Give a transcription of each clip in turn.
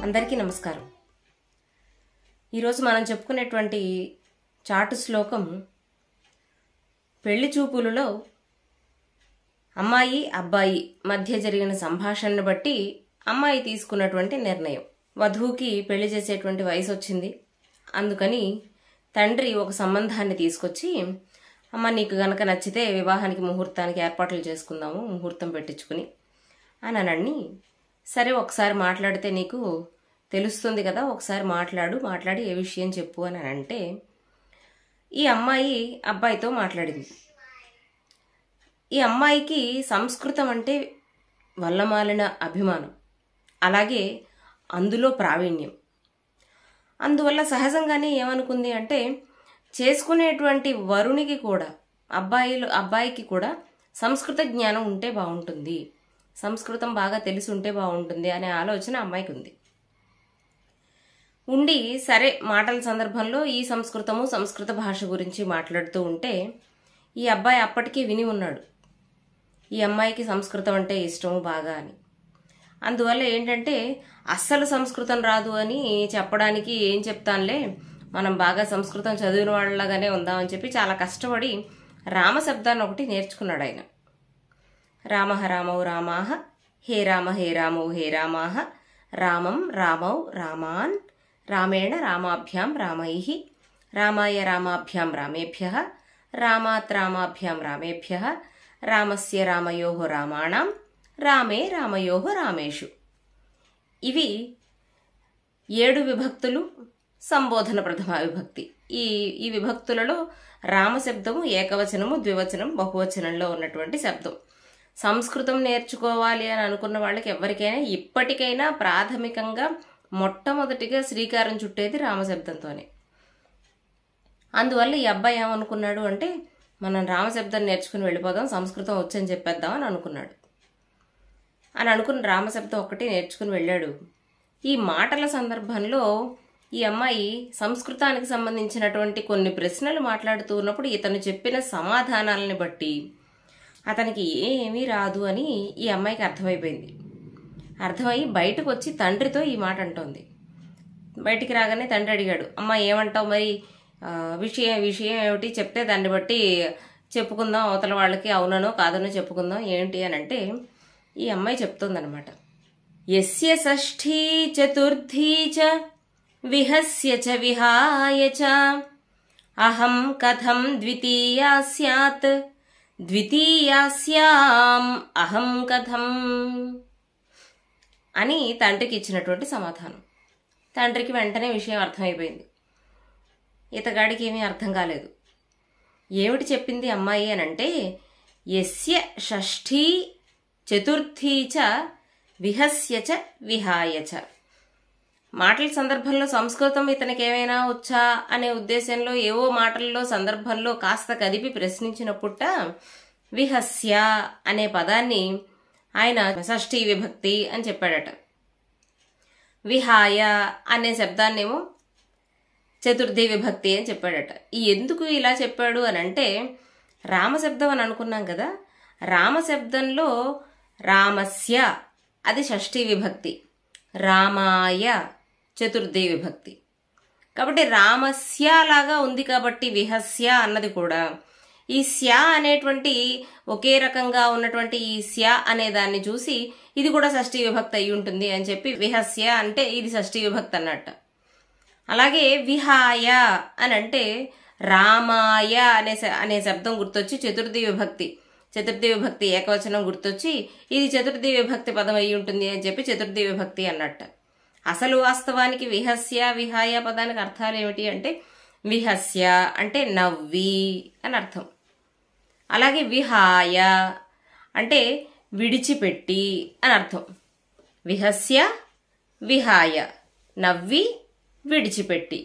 అందరికీ నమస్కారం. ఈరోజు మనం చెప్పుకునేటువంటి చాటు శ్లోకం పెళ్లి చూపులలో అమ్మాయి అబ్బాయి మధ్య జరిగిన సంభాషణను బట్టి అమ్మాయి తీసుకున్నటువంటి నిర్ణయం. వధువుకి పెళ్లి చేసేటువంటి వయసు వచ్చింది. అందుకని తండ్రి ఒక సంబంధాన్ని తీసుకొచ్చి, అమ్మ నీకు గనక నచ్చితే వివాహానికి ముహూర్తానికి ఏర్పాట్లు చేసుకుందాము, ముహూర్తం పెట్టించుకుని అని సరే ఒకసారి మాట్లాడితే నీకు తెలుస్తుంది కదా, ఒకసారి మాట్లాడి ఏ విషయం చెప్పు అని అంటే ఈ అమ్మాయి అబ్బాయితో మాట్లాడింది. ఈ అమ్మాయికి సంస్కృతం అంటే వల్లమాలిన అభిమానం, అలాగే అందులో ప్రావీణ్యం. అందువల్ల సహజంగానే ఏమనుకుంది అంటే చేసుకునేటువంటి వరునికి కూడా అబ్బాయికి కూడా సంస్కృత జ్ఞానం ఉంటే బాగుంటుంది, సంస్కృతం బాగా తెలిసి ఉంటే బాగుంటుంది అనే ఆలోచన అమ్మాయికి ఉండి సరే మాటల సందర్భంలో ఈ సంస్కృత భాష గురించి మాట్లాడుతూ ఉంటే ఈ అబ్బాయి అప్పటికే విని ఉన్నాడు ఈ అమ్మాయికి సంస్కృతం అంటే ఇష్టము బాగా అని. అందువల్ల ఏంటంటే అస్సలు సంస్కృతం రాదు అని చెప్పడానికి ఏం చెప్తానులే, మనం బాగా సంస్కృతం చదివిన వాళ్ళలాగానే ఉందామని చెప్పి చాలా కష్టపడి రామశబ్దాన్ని ఒకటి నేర్చుకున్నాడు ఆయన. రామ రామౌ రామాహ హే రామ హే రామౌ హే రామాహ రామం రామౌ రామాన్ రామేణ రామాభ్యాం రామైః రామాయ రామాభ్యాం రామేభ్యః రామాత్ రామాభ్యాం రామేభ్యః రామస్య రామయోః రామాణం రామే రామయోః రామేషు. ఇవి 7 విభక్తులు, సంబోధన ప్రథమ విభక్తి. ఈ విభక్తులలో రామశబ్దము ఏకవచనము, ద్వివచనం, బహువచనంలో ఉన్నటువంటి శబ్దం. సంస్కృతం నేర్చుకోవాలి అని అనుకున్న వాళ్ళకి ఎవరికైనా ఇప్పటికైనా ప్రాథమికంగా మొట్టమొదటిగా శ్రీకారం చుట్టేది రామశబ్దంతోనే. అందువల్ల ఈ అబ్బాయి ఏమనుకున్నాడు అంటే మనం రామశబ్దం నేర్చుకుని వెళ్ళిపోదాం, సంస్కృతం వచ్చని చెప్పేద్దాం అని అనుకున్నాడు. అనుకున్న రామశబ్దం ఒక్కటి నేర్చుకుని వెళ్ళాడు. ఈ మాటల సందర్భంలో ఈ అమ్మాయి సంస్కృతానికి సంబంధించినటువంటి కొన్ని ప్రశ్నలు మాట్లాడుతూ ఉన్నప్పుడు ఇతను చెప్పిన సమాధానాలని బట్టి అతనికి ఏమీ రాదు అని ఈ అమ్మాయికి అర్థమైపోయింది. అర్థమై బయటకు వచ్చి తండ్రితో ఈ మాట అంటోంది. బయటికి రాగానే తండ్రి అడిగాడు, అమ్మ ఏమంటావు మరి, విషయం ఏమిటి చెప్తే దాన్ని బట్టి చెప్పుకుందాం, అవతల వాళ్ళకి అవుననో కాదనో చెప్పుకుందాం ఏంటి అని అంటే ఈ అమ్మాయి చెప్తోందనమాట. యస్య షష్ఠీ చతుర్థీ చ విహస్య చ విహాయ చ అహం కథం ద్వితీయా స్యాత్ ద్వితీయాస్యాం అహం కథం అని తండ్రికి ఇచ్చినటువంటి సమాధానం. తండ్రికి వెంటనే విషయం అర్థమైపోయింది. ఇతగాడికి ఏమీ అర్థం కాలేదు. ఏమిటి చెప్పింది అమ్మాయి అని అంటే యస్య షష్ఠీ చతుర్థీ చ విహస్య చ విహాయ చ. మాటల సందర్భంలో సంస్కృతం ఇతనికి ఏమైనా వచ్చా అనే ఉద్దేశంలో ఏవో మాటల్లో సందర్భంలో కాస్త కదిపి ప్రశ్నించినప్పుట విహస్య అనే పదాన్ని ఆయన షష్ఠీ విభక్తి అని చెప్పాడట. విహాయ అనే శబ్దాన్నేమో చతుర్థి విభక్తి అని చెప్పాడట. ఎందుకు ఇలా చెప్పాడు అని అంటే రామశబ్దం అని అనుకున్నాం కదా, రామశబ్దంలో రామస్య అది షష్ఠీ విభక్తి, రామాయ చతుర్థి విభక్తి. కాబట్టి రామస్య లాగా ఉంది కాబట్టి విహస్య అన్నది కూడా ఈ స్య అనేటువంటి ఒకే రకంగా ఉన్నటువంటి ఈ స్య అనే దాన్ని చూసి ఇది కూడా షష్ఠీ విభక్తి అయి ఉంటుంది అని చెప్పి విహస్య అంటే ఇది షష్ఠీ విభక్తి అన్నట్టు. అలాగే విహాయ అని అంటే రామాయ అనే శబ్దం గుర్తొచ్చి చతుర్థి విభక్తి ఏకవచనం గుర్తొచ్చి ఇది చతుర్థి విభక్తి పదం అయి ఉంటుంది అని చెప్పి చతుర్థి విభక్తి అన్నట్టు. అసలు వాస్తవానికి విహస్య విహాయ పదానికి అర్థాలు ఏమిటి అంటే విహస్య అంటే నవ్వి అని అర్థం, అలాగే విహాయ అంటే విడిచిపెట్టి అని అర్థం. విహస్య విహాయ నవ్వి విడిచిపెట్టి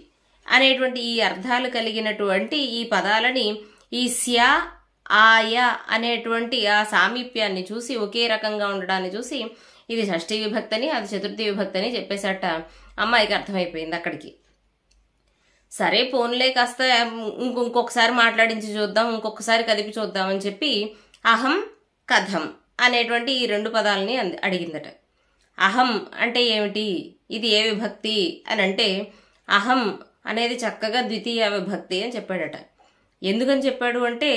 అనేటువంటి ఈ అర్థాలు కలిగినటువంటి ఈ పదాలని ఈ స్య ఆయ అనేటువంటి ఆ సామీప్యాన్ని చూసి ఒకే రకంగా ఉండడాన్ని చూసి ఇది షష్ఠీ విభక్తి అని అది చతుర్థి విభక్తి అని చెప్పేసట. అమ్మాయికి అర్థమైపోయింది అక్కడికి. సరే పోన్లే కాస్త ఇంకొకసారి మాట్లాడించి చూద్దాం, ఇంకొకసారి కదిపి చూద్దాం అని చెప్పి అహం కథం అనేటువంటి ఈ 2 పదాలని అడిగిందట. అహం అంటే ఏమిటి ఇది ఏ విభక్తి అని అంటే అహం అనేది చక్కగా ద్వితీయ విభక్తి అని చెప్పాడట. ఎందుకని చెప్పాడు అంటే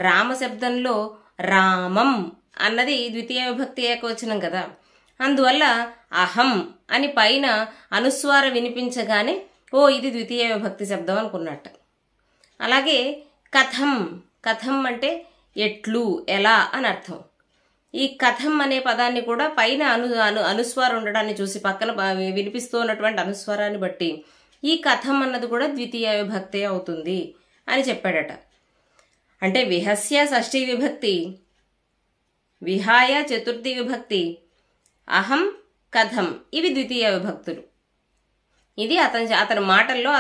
రామశబ్దంలో రామం అన్నది ద్వితీయ విభక్తి ఏకవచనం కదా, అందువల్ల అహం అని పైన అనుస్వారం వినిపించగానే ఓ ఇది ద్వితీయ విభక్తి శబ్దం అనుకున్నట్ట. అలాగే కథం, కథం అంటే ఎట్లు, ఎలా అని అర్థం. ఈ కథం అనే పదాన్ని కూడా పైన అనుస్వారం ఉండడాన్ని చూసి పక్కన వినిపిస్తూ ఉన్నటువంటి అనుస్వారాన్ని బట్టి ఈ కథం అన్నది కూడా ద్వితీయ విభక్తి అవుతుంది అని చెప్పాడట. అంటే విహస్య షష్ఠీ విభక్తి, విహాయ చతుర్థి విభక్తి, అహం కథం ఇవి ద్వితీయ విభక్తులు. ఇది అతని మాటల్లో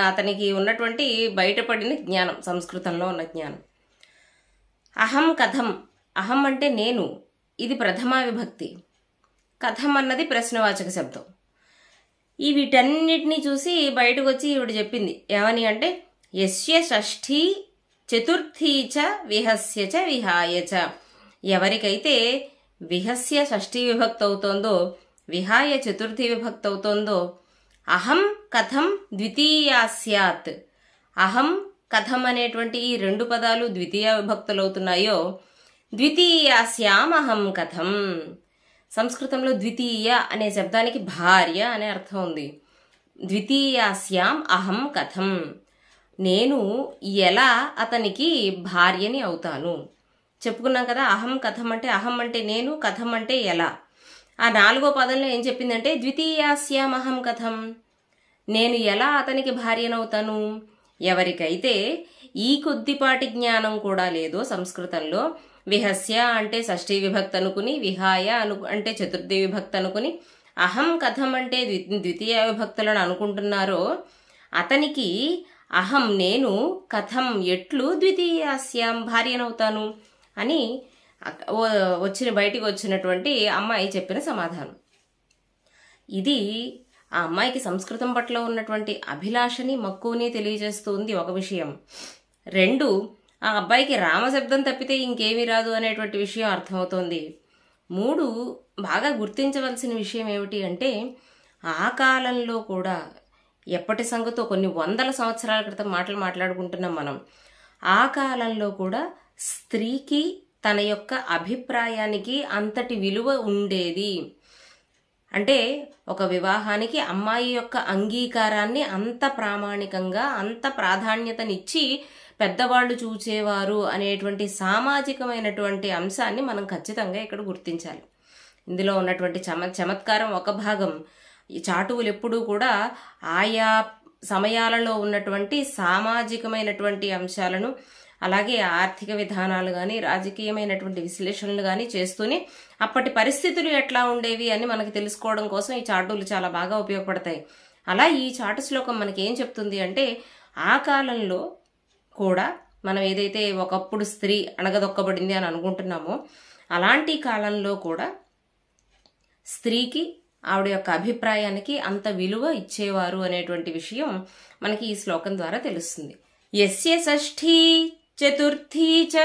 అతనికి ఉన్నటువంటి బయటపడిన జ్ఞానం, సంస్కృతంలో ఉన్న జ్ఞానం. అహం కథం, అహం అంటే నేను, ఇది ప్రథమా విభక్తి. కథం అన్నది ప్రశ్నవాచక శబ్దం. ఈ వీటన్నిటినీ చూసి బయటకు వచ్చి ఈవిడ చెప్పింది ఏమని అంటే యస్య షష్ఠీ చతుర్థీ చ విహస్య చ విహాయ చ. ఎవరికైతే విహస్య షష్ఠీ విభక్తి అవుతోందో, విహాయ చతుర్థి విభక్తి అవుతోందో, అహం కథం ద్వితీయా స్యాత్, అహం కథం అనేటువంటి ఈ రెండు పదాలు ద్వితీయ విభక్తులు అవుతున్నాయో, ద్వితీయాస్యాం అహం కథం. సంస్కృతంలో ద్వితీయ అనే శబ్దానికి భార్య అనే అర్థం ఉంది. ద్వితీయాస్యాం అహం కథం, నేను ఎలా అతనికి భార్యని అవుతాను. చెప్పుకున్నాం కదా, అహం కథం అంటే అహం అంటే నేను, కథం అంటే ఎలా. ఆ నాలుగో పదంలో ఏం చెప్పిందంటే ద్వితీయాస్యాం అహం కథం, నేను ఎలా అతనికి భార్యనవుతాను. ఎవరికైతే ఈ కొద్దిపాటి జ్ఞానం కూడా లేదో సంస్కృతంలో, విహస్య అంటే షష్ఠీ విభక్తి అనుకుని, విహాయ అంటే చతుర్థి విభక్తి అనుకుని, అహం కథం అంటే ద్వితీయ విభక్తులను అనుకుంటున్నారో అతనికి అహం నేను, కథం ఎట్లు ద్వితీయాస్యాం భార్యనవుతాను అని బయటికి వచ్చినటువంటి అమ్మాయి చెప్పిన సమాధానం. ఇది ఆ అమ్మాయికి సంస్కృతం పట్ల ఉన్నటువంటి అభిలాషని, మక్కువని తెలియజేస్తుంది ఒక విషయం. రెండు, ఆ అబ్బాయికి రామశబ్దం తప్పితే ఇంకేమీ రాదు అనేటువంటి విషయం అర్థమవుతోంది. మూడు, బాగా గుర్తించవలసిన విషయం ఏమిటి అంటే ఆ కాలంలో కూడా ఎప్పటి సంగతో కొన్ని వందల సంవత్సరాల క్రితం మాట్లాడుకుంటున్నాం మనం. ఆ కాలంలో కూడా స్త్రీకి తన యొక్క అభిప్రాయానికి అంతటి విలువ ఉండేది. అంటే ఒక వివాహానికి అమ్మాయి యొక్క అంగీకారాన్ని అంత ప్రామాణికంగా, అంత ప్రాధాన్యతనిచ్చి పెద్దవాళ్ళు చూచేవారు అనేటువంటి సామాజికమైనటువంటి అంశాన్ని మనం ఖచ్చితంగా ఇక్కడ గుర్తించాలి. ఇందులో ఉన్నటువంటి చమత్కారం ఒక భాగం. ఈ చాటువులు ఎప్పుడూ కూడా ఆయా సమయాలలో ఉన్నటువంటి సామాజికమైనటువంటి అంశాలను, అలాగే ఆర్థిక విధానాలు కానీ, రాజకీయమైనటువంటి విశ్లేషణలు కానీ చేస్తూనే అప్పటి పరిస్థితులు ఎట్లా ఉండేవి అని మనకి తెలుసుకోవడం కోసం ఈ చాటువులు చాలా బాగా ఉపయోగపడతాయి. అలా ఈ చాటు శ్లోకం మనకి ఏం చెప్తుంది అంటే ఆ కాలంలో కూడా మనం ఏదైతే ఒకప్పుడు స్త్రీ అణగదొక్కబడింది అని అనుకుంటున్నామో అలాంటి కాలంలో కూడా స్త్రీకి, ఆవిడ యొక్క అభిప్రాయానికి అంత విలువ ఇచ్చేవారు అనేటువంటి విషయం మనకి ఈ శ్లోకం ద్వారా తెలుస్తుంది. యస్య షష్ఠీ చతుర్థీ చ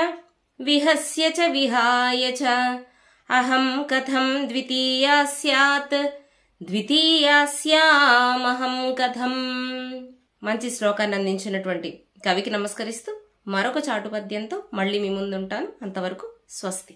విహస్య చ విహాయ చ అహం కథం ద్వితీయా స్యాత్ ద్వితీయాస్యామహం కథం. మంచి శ్లోకాన్ని అందించినటువంటి కవికి నమస్కరిస్తూ మరొక చాటు పద్యంతో మళ్ళీ మీ ముందుంటాను. అంతవరకు స్వస్తి.